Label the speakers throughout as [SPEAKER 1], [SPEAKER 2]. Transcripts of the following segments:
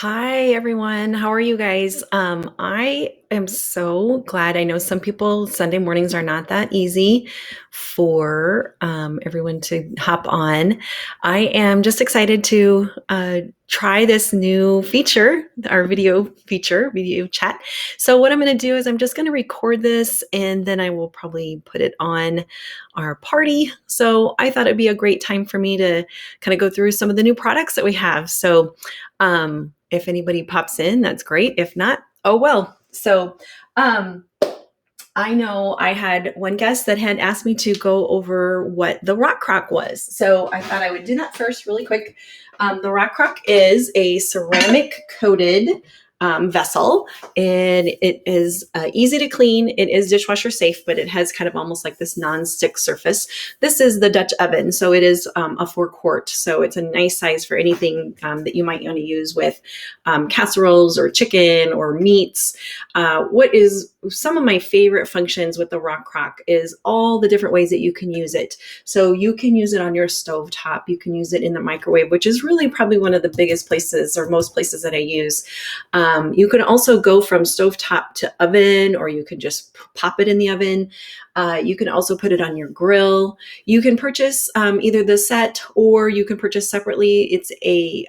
[SPEAKER 1] Hi, everyone. How are you guys? I am so glad. I know some people, Sunday mornings are not that easy for everyone to hop on. I am just excited to try this new feature, our video feature, video chat. So, what I'm going to do is I'm just going to record this and then I will probably put it on our party. So, I thought it'd be a great time for me to kind of go through some of the new products that we have. So, if anybody pops in, that's great. If not, oh well. So, um, I know I had one guest that had asked me to go over what the rock crock was. So I thought I would do that first, really quick. The rock crock is a ceramic coated vessel, and it is easy to clean. It is dishwasher safe, but it has kind of almost like this non-stick surface. This is the Dutch oven, so it is a 4 quart. So it's a nice size for anything that you might want to use with casseroles or chicken or meats. What is some of my favorite functions with the rock crock is all the different ways that you can use it. So you can use it on your stove top. You can use it in the microwave, which is really probably one of the biggest places or most places that I use. You can also go from stovetop to oven, or you can just pop it in the oven. You can also put it on your grill. You can purchase either the set or you can purchase separately. It's a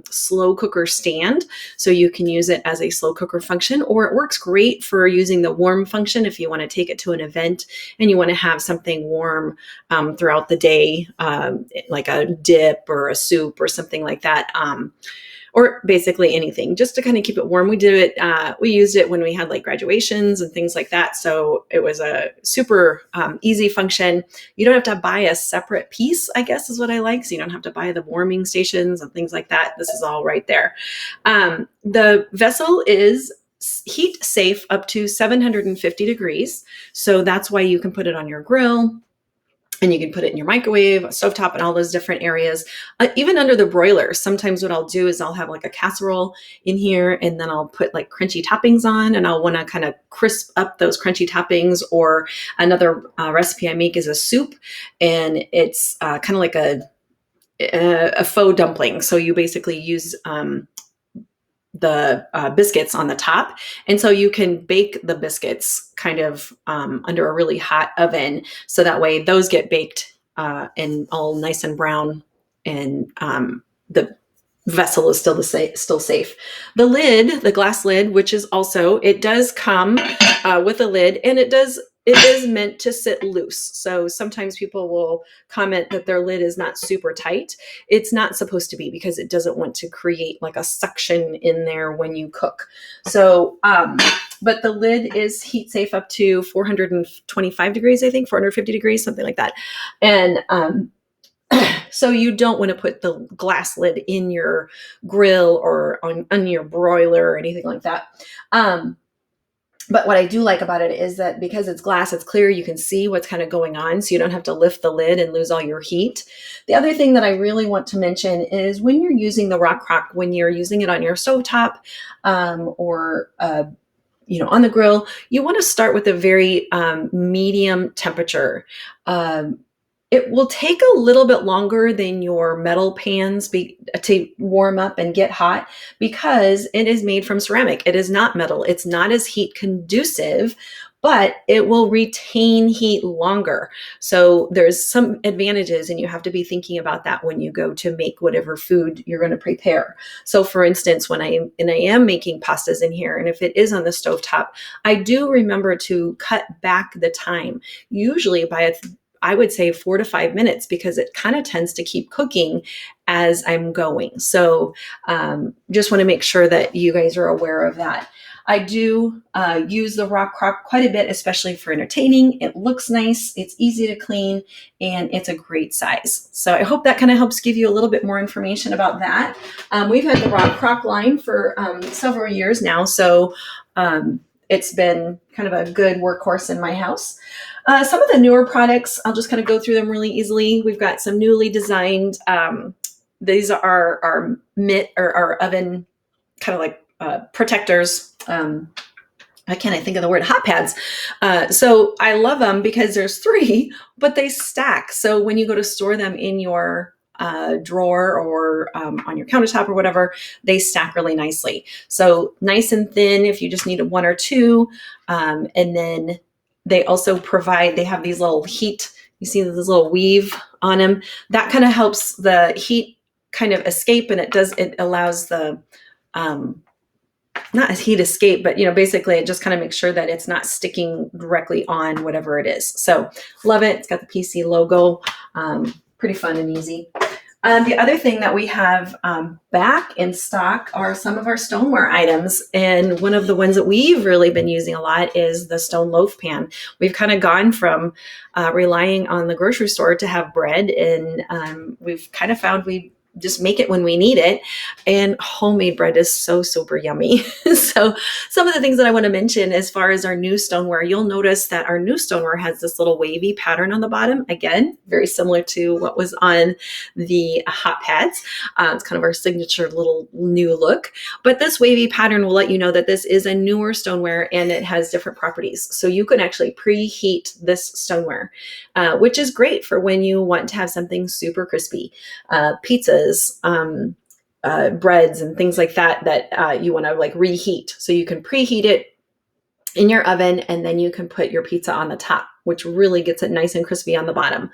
[SPEAKER 1] slow cooker stand, so you can use it as a slow cooker function, or it works great for using the warm function if you want to take it to an event and you want to have something warm throughout the day, like a dip or a soup or something like that. Or basically anything just to kind of keep it warm. We used it when we had like graduations and things like that. So it was a super easy function. You don't have to buy a separate piece, I guess is what I like. So you don't have to buy the warming stations and things like that. This is all right there. The vessel is heat safe up to 750 degrees. So that's why you can put it on your grill, and you can put it in your microwave, stovetop, and all those different areas. Even under the broiler, sometimes what I'll do is I'll have like a casserole in here, and then I'll put like crunchy toppings on, and I'll want to kind of crisp up those crunchy toppings. Or another recipe I make is a soup, and it's kind of like a faux dumpling. So you basically use the biscuits on the top. And so you can bake the biscuits kind of under a really hot oven. So that way those get baked and all nice and brown, and the vessel is still safe. The lid, the glass lid, which is also, it does come with a lid, and it is meant to sit loose. So sometimes people will comment that their lid is not super tight. It's not supposed to be, because it doesn't want to create like a suction in there when you cook. So, but the lid is heat safe up to 425 degrees, I think, 450 degrees, something like that. And so you don't want to put the glass lid in your grill or on your broiler or anything like that. But what I do like about it is that because it's glass, it's clear, you can see what's kind of going on, so you don't have to lift the lid and lose all your heat. The other thing that I really want to mention is when you're using the rock crock, when you're using it on your stovetop or on the grill, you want to start with a very medium temperature. It will take a little bit longer than your metal pans to warm up and get hot, because it is made from ceramic. It is not metal. It's not as heat conducive, but it will retain heat longer. So there's some advantages, and you have to be thinking about that when you go to make whatever food you're going to prepare. So for instance, when I am making pastas in here, and if it is on the stovetop, I do remember to cut back the time, usually by I would say 4 to 5 minutes, because it kind of tends to keep cooking as I'm going. So just want to make sure that you guys are aware of that. I do use the rock crock quite a bit, especially for entertaining. It looks nice, it's easy to clean, and it's a great size. So I hope that kind of helps give you a little bit more information about that. We've had the rock crock line for several years now, so it's been kind of a good workhorse in my house. Some of the newer products, I'll just kind of go through them really easily. We've got some newly designed, these are our mitt or our oven kind of like protectors. I can't think of the word, hot pads. So I love them because there's 3, but they stack. So when you go to store them in your drawer or on your countertop or whatever, they stack really nicely. So nice and thin if you just need one or two. And then they also they have these little heat, you see this little weave on them. That kind of helps the heat kind of escape, and it allows the, not a heat escape, but basically it just kind of makes sure that it's not sticking directly on whatever it is. So love it. It's got the PC logo. Pretty fun and easy. The other thing that we have back in stock are some of our stoneware items. And one of the ones that we've really been using a lot is the stone loaf pan. We've kind of gone from relying on the grocery store to have bread, and we've kind of found we just make it when we need it. And homemade bread is so super yummy. So some of the things that I want to mention as far as our new stoneware, you'll notice that our new stoneware has this little wavy pattern on the bottom. Again, very similar to what was on the hot pads. It's kind of our signature little new look. But this wavy pattern will let you know that this is a newer stoneware and it has different properties. So you can actually preheat this stoneware, which is great for when you want to have something super crispy. Pizzas, breads and things like that you want to like reheat. So you can preheat it in your oven, and then you can put your pizza on the top, which really gets it nice and crispy on the bottom.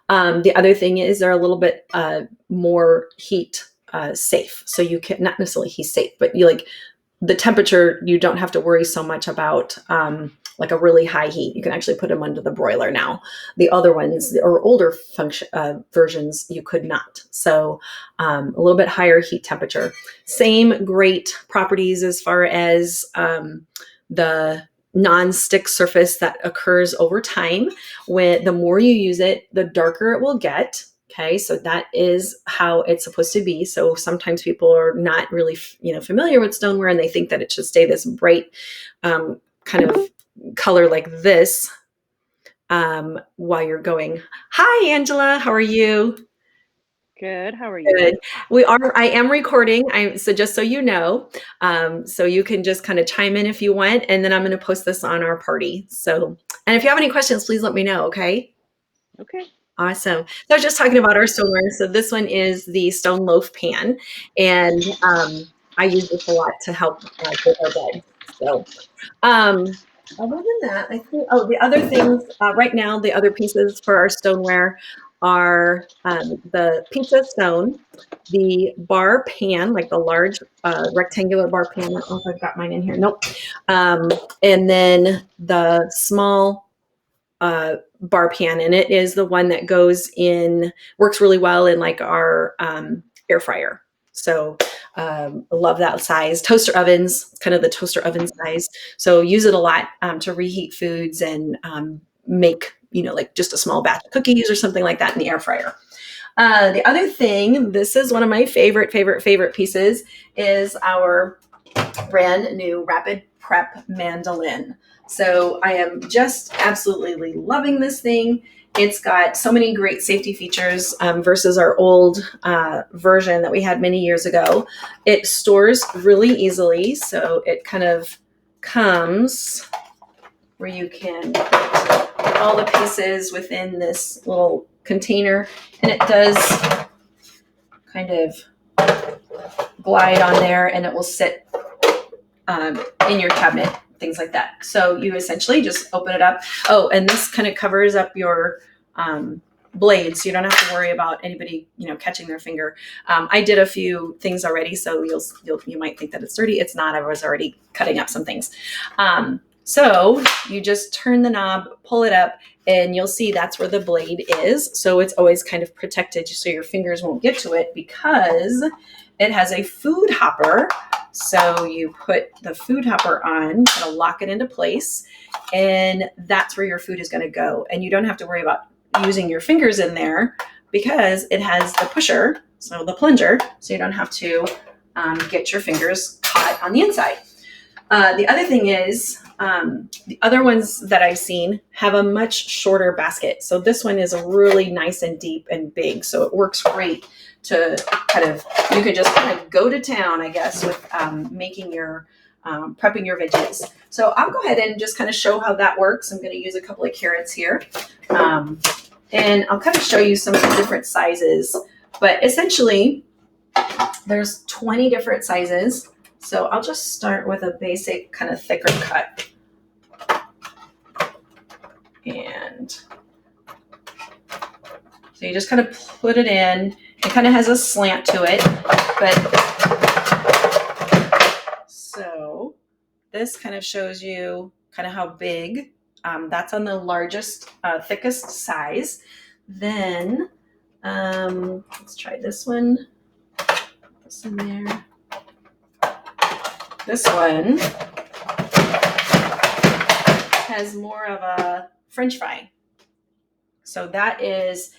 [SPEAKER 1] The other thing is they're a little bit more heat safe. So you can, not necessarily heat safe, but the temperature, you don't have to worry so much about like a really high heat. You can actually put them under the broiler now. The other ones, or older versions, you could not. So a little bit higher heat temperature. Same great properties as far as the non-stick surface that occurs over time. When the more you use it, the darker it will get. Okay, so that is how it's supposed to be. So sometimes people are not really, familiar with stoneware, and they think that it should stay this bright kind of color like this while you're going. Hi, Angela. How are you?
[SPEAKER 2] Good. How are you?
[SPEAKER 1] Good. I am recording. So just so you know, so you can just kind of chime in if you want, and then I'm going to post this on our party. So, and if you have any questions, please let me know. Okay.
[SPEAKER 2] Okay.
[SPEAKER 1] Awesome. So I was just talking about our stoneware. So this one is the stone loaf pan, and I use this a lot to help with our bread. So other than that, I think, the other things right now, the other pieces for our stoneware are the pizza stone, the bar pan, like the large rectangular bar pan. I don't know if I've got mine in here. Nope. And then the small bar pan, and it is the one that works really well in like our air fryer. So I love that size. Toaster ovens, kind of the toaster oven size. So use it a lot to reheat foods and make, like just a small batch of cookies or something like that in the air fryer. The other thing, this is one of my favorite pieces, is our brand new Rapid Prep mandolin. So I am just absolutely loving this thing. It's got so many great safety features versus our old version that we had many years ago. It stores really easily, so it kind of comes where you can put all the pieces within this little container, and it does kind of glide on there, and it will sit in your cabinet, things like that. So you essentially just open it up. Oh, and this kind of covers up your blades, so you don't have to worry about anybody, catching their finger. I did a few things already, so you might think that it's dirty. It's not. I was already cutting up some things. So you just turn the knob, pull it up, and you'll see that's where the blade is. So it's always kind of protected so your fingers won't get to it, because it has a food hopper. So you put the food hopper on, kind of lock it into place, and that's where your food is going to go. And you don't have to worry about using your fingers in there, because it has the pusher, so the plunger, so you don't have to get your fingers caught on the inside. The other thing is, the other ones that I've seen have a much shorter basket. So this one is really nice and deep and big. So it works great to you could just kind of go to town, I guess, with making your, prepping your veggies. So I'll go ahead and just kind of show how that works. I'm going to use a couple of carrots here. And I'll kind of show you some different sizes But essentially, there's 20 different sizes. So I'll just start with a basic kind of thicker cut. And so you just kind of put it in. It kind of has a slant to it, but so this kind of shows you kind of how big. That's on the largest, thickest size. Then let's try this one. Put this in there. This one has more of a French fry. So that is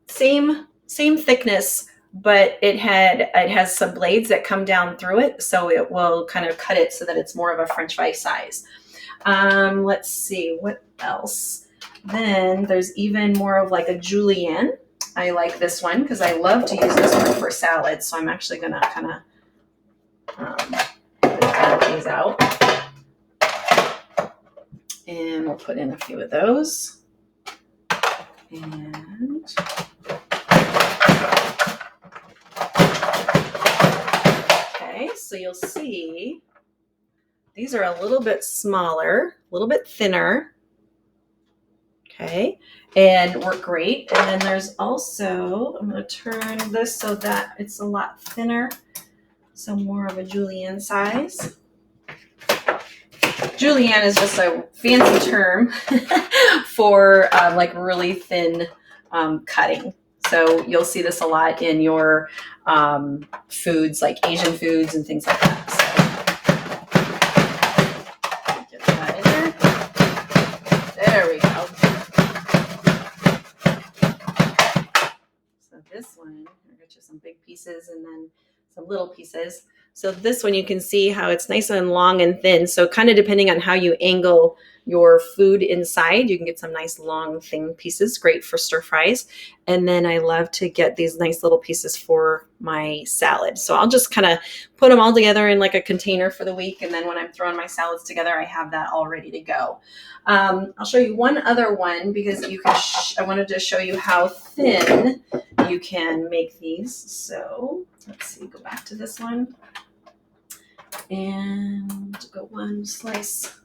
[SPEAKER 1] same thickness, but it has some blades that come down through it, so it will kind of cut it so that it's more of a French fry size. Let's see what else. Then there's even more of like a julienne. I like this one because I love to use this one for salads. So I'm actually gonna kind of cut these out, and we'll put in a few of those. And okay, so you'll see these are a little bit smaller, a little bit thinner. Okay, and work great. And then there's also, I'm going to turn this so that it's a lot thinner, so more of a julienne size. Julienne is just a fancy term for like really thin cutting. So you'll see this a lot in your foods, like Asian foods and things like that. So get that in there. There we go. So this one, I'll get you some big pieces and then some little pieces. So this one, you can see how it's nice and long and thin. So kind of depending on how you angle your food inside, you can get some nice long thin pieces, great for stir fries. And then I love to get these nice little pieces for my salad. So I'll just kind of put them all together in like a container for the week. And then when I'm throwing my salads together, I have that all ready to go. I'll show you one other one because you can. I wanted to show you how thin you can make these. So let's see, go back to this one and go one slice.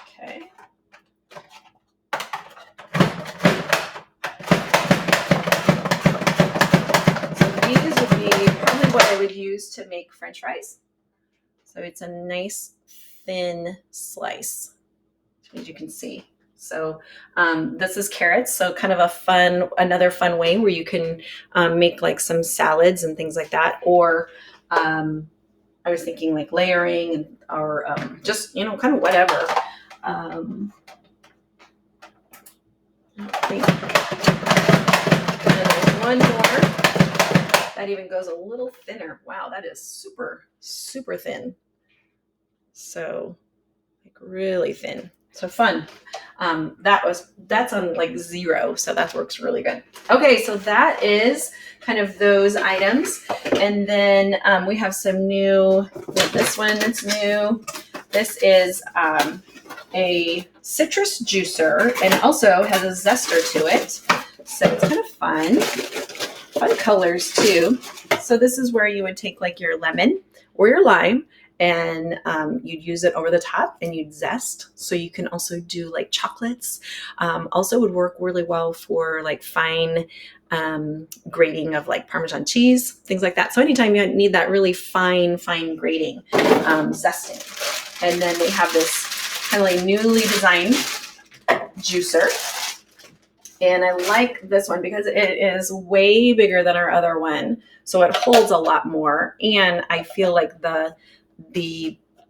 [SPEAKER 1] Okay. So these would be probably what I would use to make French fries. So it's a nice thin slice, as you can see. So this is carrots. So kind of another fun way where you can make like some salads and things like that. Or I was thinking like layering or just, kind of whatever. I think. And there's one more that even goes a little thinner. Wow, that is super, super thin. So like really thin. So fun. That's on like 0. So that works really good. Okay. So that is kind of those items. And then we have some new, this one that's new. This is a citrus juicer and also has a zester to it. So it's kind of fun colors too. So this is where you would take like your lemon or your lime and you'd use it over the top and you'd zest. So you can also do like chocolates. Also would work really well for like fine grating of like Parmesan cheese, things like that. So anytime you need that really fine grating, zesting. And then they have this kind of like newly designed juicer. And I like this one because it is way bigger than our other one. So it holds a lot more. And I feel like the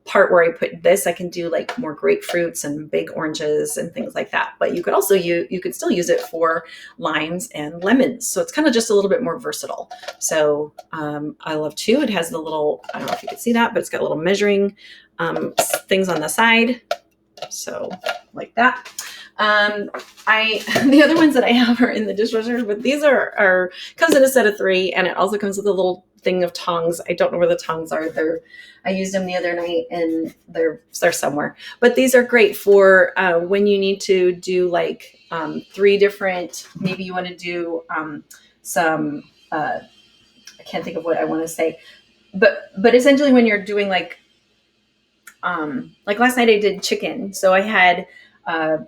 [SPEAKER 1] part where I put this, I can do like more grapefruits and big oranges and things like that. But you could also you could still use it for limes and lemons. So it's kind of just a little bit more versatile. So I love too. It has the little, I don't know if you can see that, but it's got little measuring things on the side. So like that. The other ones that I have are in the dishwasher, but these are comes in a set of 3, and it also comes with a little thing of tongs. I don't know where the tongs are. I used them the other night and they're somewhere. But these are great for when you need to do like three different, maybe you want to do some, I can't think of what I want to say, but essentially when you're doing like last night I did chicken. So I had uh,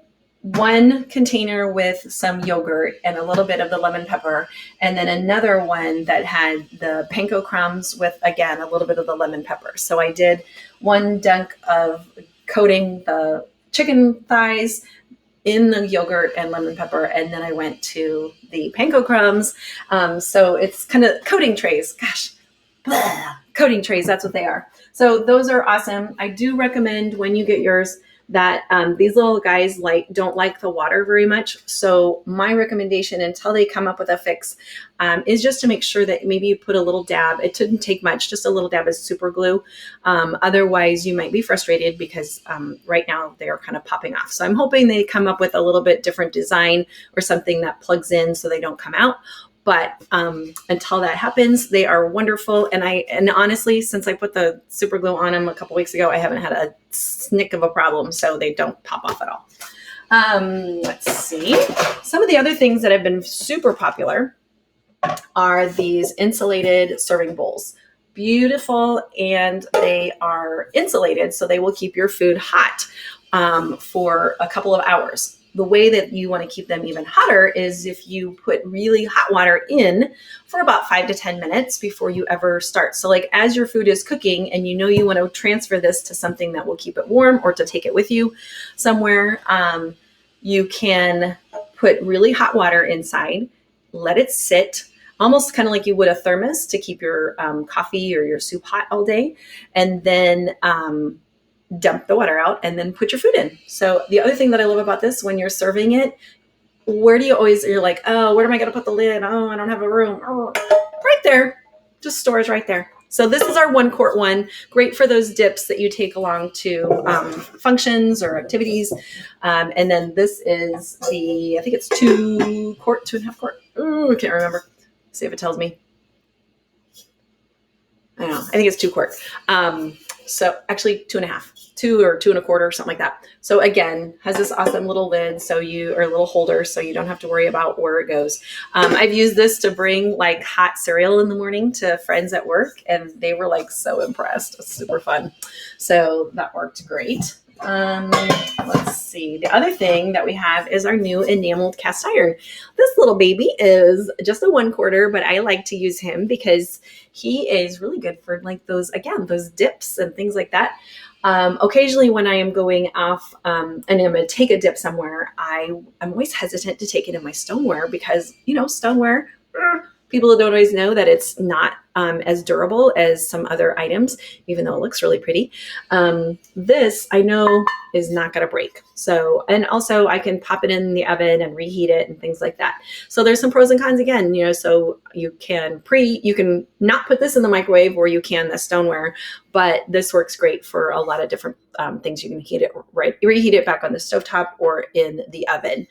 [SPEAKER 1] one container with some yogurt and a little bit of the lemon pepper, and then another one that had the panko crumbs with, again, a little bit of the lemon pepper. So I did one dunk of coating the chicken thighs in the yogurt and lemon pepper, and then I went to the panko crumbs. So it's kind of coating trays. Gosh, blah, coating trays, that's what they are. So those are awesome. I do recommend when you get yours that these little guys don't like the water very much. So my recommendation until they come up with a fix is just to make sure that maybe you put a little dab. It shouldn't take much, just a little dab of super glue. Otherwise, you might be frustrated because right now they are kind of popping off. So I'm hoping they come up with a little bit different design or something that plugs in so they don't come out. But until that happens, they are wonderful. And honestly, since I put the super glue on them a couple weeks ago, I haven't had a snick of a problem. So they don't pop off at all. Let's see. Some of the other things that have been super popular are these insulated serving bowls. Beautiful, and they are insulated, so they will keep your food hot for a couple of hours. The way that you want to keep them even hotter is if you put really hot water in for about 5 to 10 minutes before you ever start. So like as your food is cooking and you know you want to transfer this to something that will keep it warm or to take it with you somewhere, you can put really hot water inside, let it sit, almost kind of like you would a thermos to keep your coffee or your soup hot all day, and then dump the water out and then put your food in. So the other thing that I love about this, when you're serving it, where do you always, you're like, oh, where am I going to put the lid? Oh, I don't have a room. Oh, right there. Just storage right there. So this is our 1 quart one. Great for those dips that you take along to functions or activities. And then this is I think it's 2 quart, 2.5 quart. Oh, I can't remember. See if it tells me. I don't know. I think it's 2 quart. So actually 2.5, 2 or 2.25 or something like that. So again, has this awesome little lid, or a little holder, so you don't have to worry about where it goes. I've used this to bring like hot cereal in the morning to friends at work, and they were like so impressed. It was super fun. So that worked great. Let's see. The other thing that we have is our new enameled cast iron. This little baby is just a 1 quarter, but I like to use him because he is really good for like those dips and things like that. Occasionally when I am going off and I'm going to take a dip somewhere, I'm always hesitant to take it in my stoneware because, stoneware, people don't always know that it's not as durable as some other items, even though it looks really pretty. This I know is not going to break. So, and also I can pop it in the oven and reheat it and things like that. So there's some pros and cons again, so you can not put this in the microwave, or you can the stoneware, but this works great for a lot of different things. You can reheat it back on the stovetop or in the oven.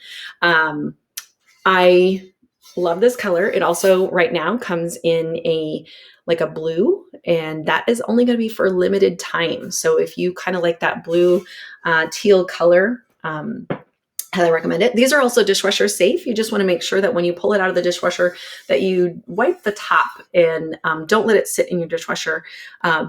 [SPEAKER 1] I love this color. It also right now comes in a blue, and that is only going to be for limited time. So if you kind of like that blue teal color, highly recommend it. These are also dishwasher safe. You just want to make sure that when you pull it out of the dishwasher that you wipe the top and don't let it sit in your dishwasher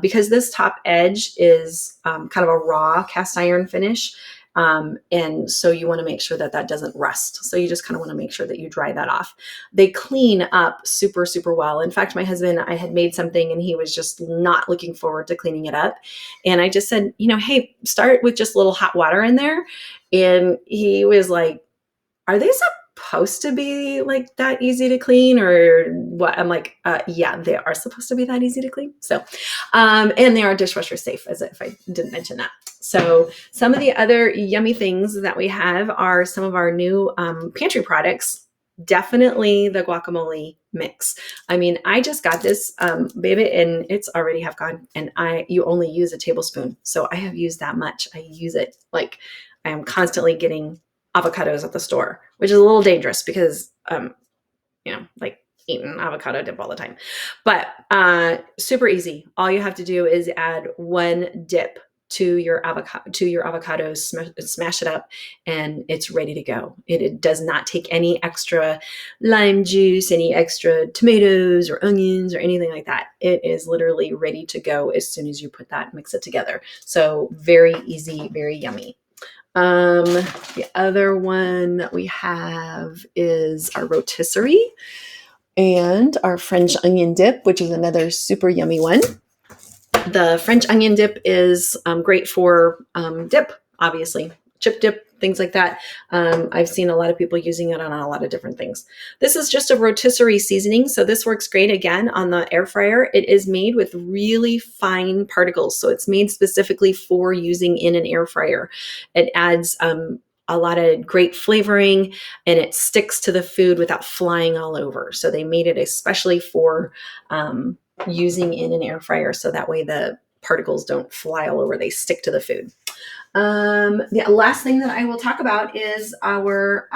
[SPEAKER 1] because this top edge is kind of a raw cast iron finish. And so you want to make sure that doesn't rust. So you just kind of want to make sure that you dry that off. They clean up super, super well. In fact, my husband, I had made something and he was just not looking forward to cleaning it up. And I just said, hey, start with just a little hot water in there. And he was like, are they supposed to be like that easy to clean or what? I'm like, yeah, they are supposed to be that easy to clean. So, and they are dishwasher safe, as if I didn't mention that. So some of the other yummy things that we have are some of our new pantry products. Definitely the guacamole mix. I mean, I just got this baby and it's already half gone, and you only use a tablespoon. So I have used that much. I use it like I am constantly getting avocados at the store, which is a little dangerous because, like eating avocado dip all the time, but super easy. All you have to do is add 1 dip to your avocado, smash it up, and it's ready to go. It does not take any extra lime juice, any extra tomatoes or onions or anything like that. It is literally ready to go as soon as you put that, mix it together. So very easy, very yummy. The other one that we have is our rotisserie and our French onion dip, which is another super yummy one. The French onion dip is great for dip, obviously, chip dip, things like that. I've seen a lot of people using it on a lot of different things. This is just a rotisserie seasoning, so this works great again on the air fryer. It is made with really fine particles, so it's made specifically for using in an air fryer. It adds a lot of great flavoring, and it sticks to the food without flying all over. So they made it especially for using in an air fryer, so that way the particles don't fly all over, they stick to the food. The last thing that I will talk about is our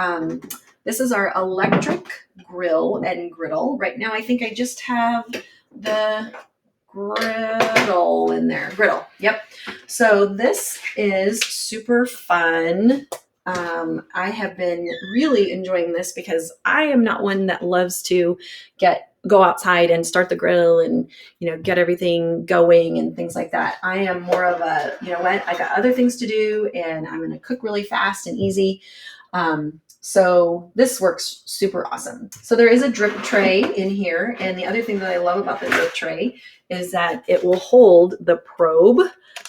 [SPEAKER 1] this is our electric grill and griddle. Right now I think I just have the griddle in there. Griddle, yep. So this is super fun. I have been really enjoying this because I am not one that loves to go outside and start the grill and, get everything going and things like that. I am more of a, what, I got other things to do and I'm going to cook really fast and easy. So this works super awesome. So there is a drip tray in here. And the other thing that I love about the drip tray is that it will hold the probe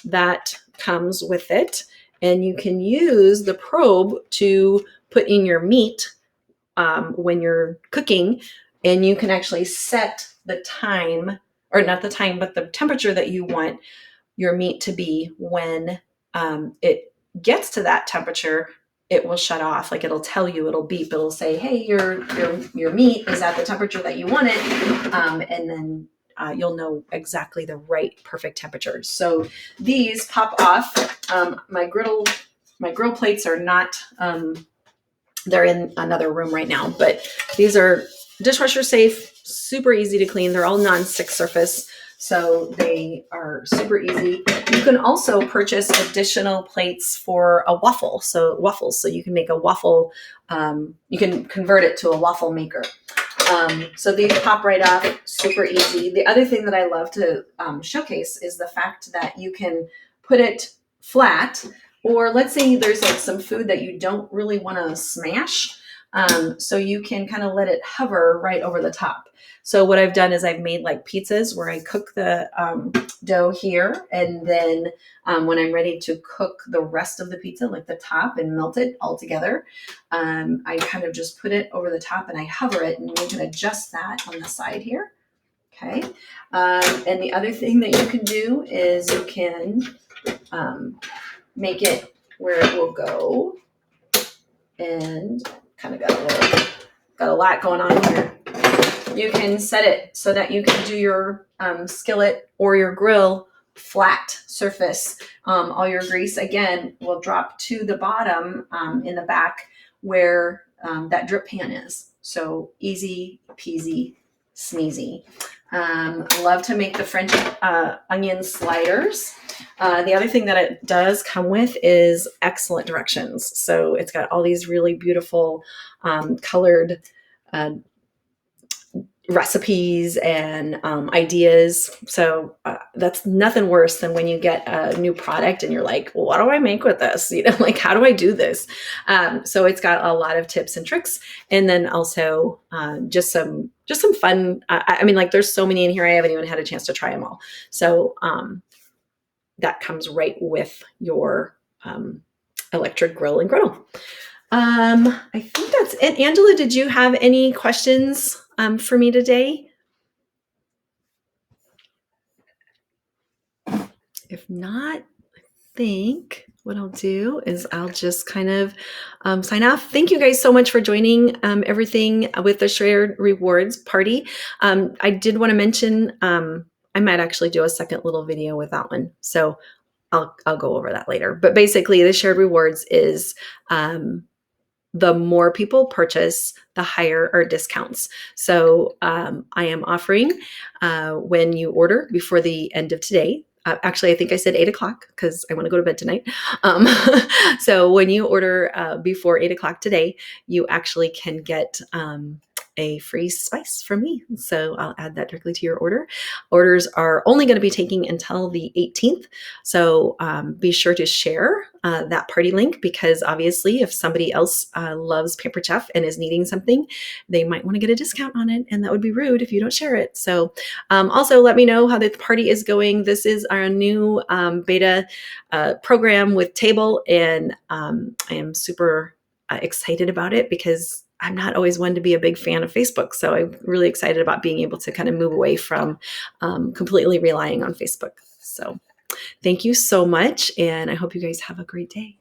[SPEAKER 1] that comes with it. And you can use the probe to put in your meat when you're cooking, and you can actually set the time, or not the time, but the temperature that you want your meat to be. When it gets to that temperature, it will shut off. Like it'll tell you, it'll beep, it'll say, hey, your meat is at the temperature that you want it. And then you'll know exactly the right perfect temperature. So these pop off. My grill plates are not, they're in another room right now, but these are dishwasher safe, super easy to clean. They're all non-stick surface, so they are super easy. You can also purchase additional plates for a waffles. So you can make a waffle, you can convert it to a waffle maker. So these pop right off, super easy. The other thing that I love to showcase is the fact that you can put it flat, or let's say there's like some food that you don't really want to smash. So you can kind of let it hover right over the top. So what I've done is I've made like pizzas where I cook the dough here, and then when I'm ready to cook the rest of the pizza, like the top, and melt it all together, I kind of just put it over the top and I hover it, and you can adjust that on the side here. Okay. And the other thing that you can do is you can make it where it will go, and kind of got a lot going on here. You can set it so that you can do your skillet or your grill flat surface. All your grease, again, will drop to the bottom in the back where that drip pan is. So easy peasy sneezy. Love to make the French onion sliders. The other thing that it does come with is excellent directions. So it's got all these really beautiful colored recipes and ideas. So that's nothing worse than when you get a new product and you're like, well, what do I make with this? Like, how do I do this? So it's got a lot of tips and tricks, and then also just some fun. I mean, like, there's so many in here. I haven't even had a chance to try them all. So that comes right with your electric grill and griddle. I think that's it. Angela, did you have any questions for me today? If not, I think what I'll do is I'll just kind of sign off. Thank you guys so much for joining everything with the shared rewards party. I did want to mention I might actually do a second little video with that one. So I'll go over that later. But basically, the shared rewards is the more people purchase, the higher our discounts. So I am offering when you order before the end of today, Actually, I think I said 8 o'clock because I want to go to bed tonight. Um, so when you order before 8 o'clock today, you actually can get a free spice from me. So I'll add that directly to your order. Orders are only going to be taking until the 18th. So be sure to share that party link, because obviously if somebody else loves Pampered Chef and is needing something, they might want to get a discount on it. And that would be rude if you don't share it. So also let me know how the party is going. This is our new beta program with Table. And I am super excited about it because I'm not always one to be a big fan of Facebook. So I'm really excited about being able to kind of move away from completely relying on Facebook. So thank you so much. And I hope you guys have a great day.